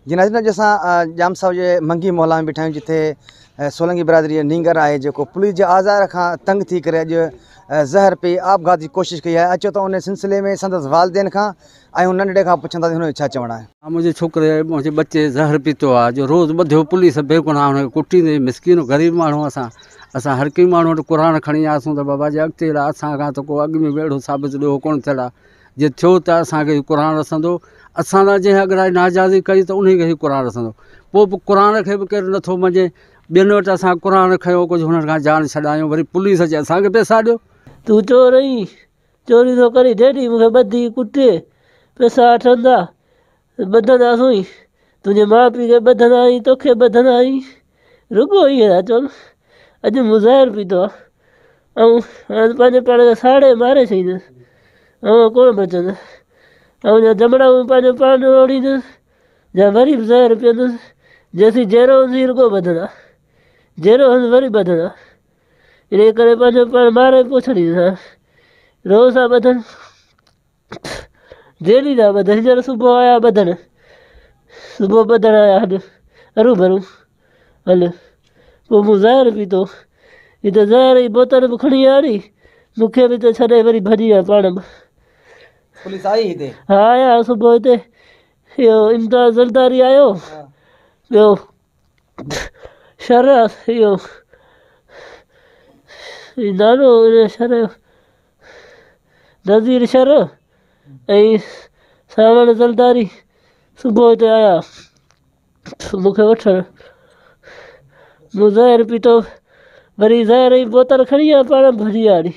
जी नाज़रीन, जैसा जाम साहब जे मंगी मोहल्ला में बीठा आहियूं, जिथे सोलंगी बिरादरी नींगर है जो पुलिस के आज़ार का तंग थी करे ज़हर पे आपघात की कोशिश कई है। अचो तो उन सिलसिले में संदस वालदेन का नंढे का पुछंदा हुन छा चवणा है। मुझे छोकरे मुझे बच्चे जहर पीतो आ जो रोज़ बधो पुलिस बेगुनाह हुन कुटींदे मिसकीन गरीब माण्हू असां हर कंहिं माण्हू वटि क़ुरान खणी आसूं त बाबा जी अॻिते असां खां त को अॻ में वेड़ो साबित ॾियो कोन थियल आहे। जे थियो त असांखे क़ुरान रसंदो, असां लाइ जंहिं अॻिरां नाजाइज़ी कई त उन खे ई क़ुरान रसंदो। पोइ बि क़ुरान खे बि केरु नथो मञे। ॿियनि वटि असां क़ुरान खयो, कुझु हुननि खां जान छॾायूं, वरी पुलिस अचे असांखे पैसा ॾियो। तू चोर आई, चोरी थो करे डेडी मूंखे ॿधी कुटे पैसा वठंदा ॿधंदासूं ई, तुंहिंजे माउ पीउ खे ॿधंदा आई, तोखे ॿधंदा आई। रुगो ईअं था चवनि। अॼु मूं ज़हर पीतो आहे ऐं हाणे पंहिंजे पाण खे साड़े मारे छॾींदुसि, ऐं कोन बचंदुसि। ऐं या जमड़ा पंहिंजो पाण रोड़ींदुसि या वरी बि ज़हर पीअंदुसि। जेसीं जहिड़ो हूंदी रुगो ॿधंदा, जहिड़ो हूंदो वरी ॿधंदा। इन करे पंहिंजो पाण मारे पोइ छॾींदुसि। रोज़ था ॿधनि, डेली था ॿधनि। हींअर सुबुह आया ॿधण, सुबुह ॿधण आया, हल हरू भरू हल। पोइ मूं ज़हर पीतो, हीअ त ज़हर जी बोतल बि खणी आरी, मूंखे बि त छॾे वरी भॼी विया पाण बि। पुलिस आई हिते? हा आया सुबुह हिते। इहो इम्तियाज़ ज़रदारी आयो, ॿियो शर इहो नालो शर नज़ीर शर ऐं सावण ज़रदारी सुबुह हिते आया मूंखे वठण। मूं ज़हर पीतो, वरी ज़हर जी बोतल खणी आया, पाण भॼी आरी।